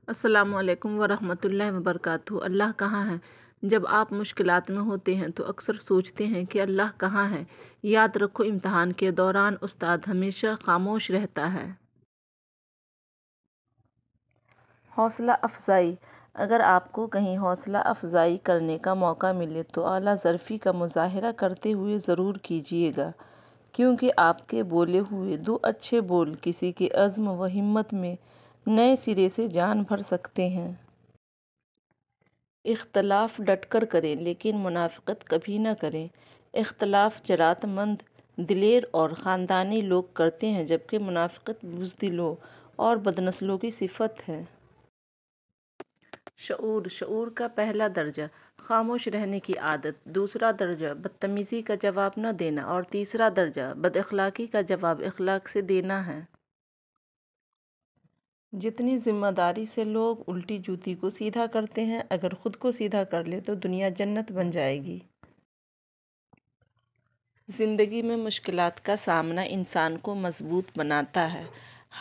السلام علیکم ورحمۃ اللہ وبرکاتہ۔ اللہ کہاں ہے؟ جب آپ مشکلات میں ہوتے ہیں تو اکثر سوچتے ہیں کہ اللہ کہاں ہے؟ یاد رکھو، امتحان کے دوران استاد ہمیشہ خاموش رہتا ہے۔ حوصلہ افزائی۔ اگر آپ کو کہیں حوصلہ افزائی کرنے کا موقع ملے تو اعلیٰ ظرفی کا مظاہرہ کرتے ہوئے ضرور کیجیے گا، کیونکہ آپ کے بولے ہوئے دو اچھے بول کسی کے عزم و ہمت میں نئے سرے سے جان بھر سکتے ہیں۔ اختلاف ڈٹ کر کریں لیکن منافقت کبھی نہ کریں۔ اختلاف جرأت مند، دلیر اور خاندانی لوگ کرتے ہیں، جبکہ منافقت بزدلوں اور بدنسلوں کی صفت ہے۔ شعور کا پہلا درجہ خاموش رہنے کی عادت، دوسرا درجہ بدتمیزی کا جواب نہ دینا اور تیسرا درجہ بد اخلاقی کا جواب اخلاق سے دینا ہے۔ جتنی ذمہ داری سے لوگ الٹی جوتی کو سیدھا کرتے ہیں، اگر خود کو سیدھا کر لے تو دنیا جنت بن جائے گی۔ زندگی میں مشکلات کا سامنا انسان کو مضبوط بناتا ہے۔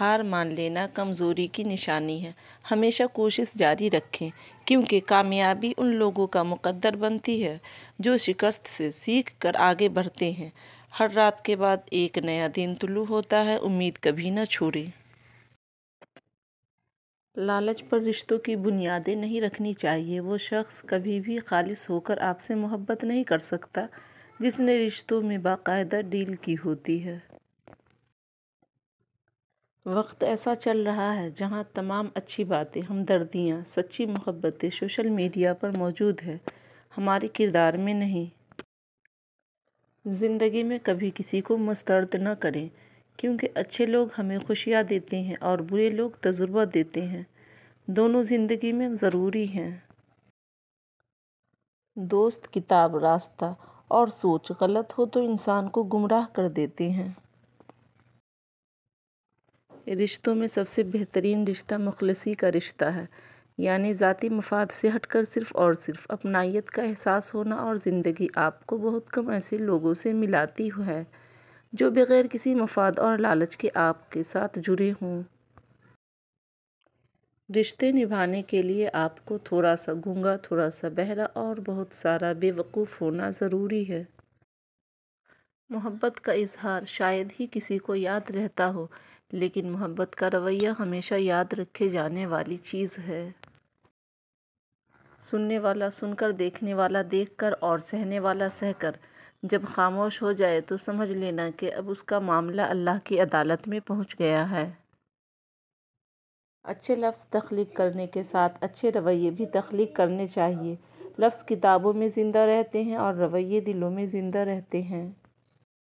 ہار مان لینا کمزوری کی نشانی ہے۔ ہمیشہ کوشش جاری رکھیں، کیونکہ کامیابی ان لوگوں کا مقدر بنتی ہے جو شکست سے سیکھ کر آگے بڑھتے ہیں۔ ہر رات کے بعد ایک نیا دن طلوع ہوتا ہے، امید کبھی نہ چھوڑیں۔ لالچ پر رشتوں کی بنیادیں نہیں رکھنی چاہیے۔ وہ شخص کبھی بھی خالص ہو کر آپ سے محبت نہیں کر سکتا جس نے رشتوں میں باقاعدہ ڈیل کی ہوتی ہے۔ وقت ایسا چل رہا ہے جہاں تمام اچھی باتیں، ہمدردیاں، سچی محبتیں سوشل میڈیا پر موجود ہیں، ہمارے کردار میں نہیں۔ زندگی میں کبھی کسی کو مسترد نہ کریں، کیونکہ اچھے لوگ ہمیں خوشیاں دیتے ہیں اور برے لوگ تجربہ دیتے ہیں۔ دونوں زندگی میں ضروری ہیں۔ دوست، کتاب، راستہ اور سوچ غلط ہو تو انسان کو گمراہ کر دیتے ہیں۔ رشتوں میں سب سے بہترین رشتہ مخلصی کا رشتہ ہے، یعنی ذاتی مفاد سے ہٹ کر صرف اور صرف اپنائیت کا احساس ہونا۔ اور زندگی آپ کو بہت کم ایسے لوگوں سے ملاتی ہے جو بغیر کسی مفاد اور لالچ کے آپ کے ساتھ جڑے ہوں۔ رشتے نبھانے کے لیے آپ کو تھوڑا سا گونگا، تھوڑا سا بہرا اور بہت سارا بے وقوف ہونا ضروری ہے۔ محبت کا اظہار شاید ہی کسی کو یاد رہتا ہو، لیکن محبت کا رویہ ہمیشہ یاد رکھے جانے والی چیز ہے۔ سننے والا سن کر، دیکھنے والا دیکھ کر اور سہنے والا سہ کر جب خاموش ہو جائے تو سمجھ لینا کہ اب اس کا معاملہ اللہ کی عدالت میں پہنچ گیا ہے۔ اچھے لفظ تخلیق کرنے کے ساتھ اچھے رویے بھی تخلیق کرنے چاہیے۔ لفظ کتابوں میں زندہ رہتے ہیں اور رویے دلوں میں زندہ رہتے ہیں۔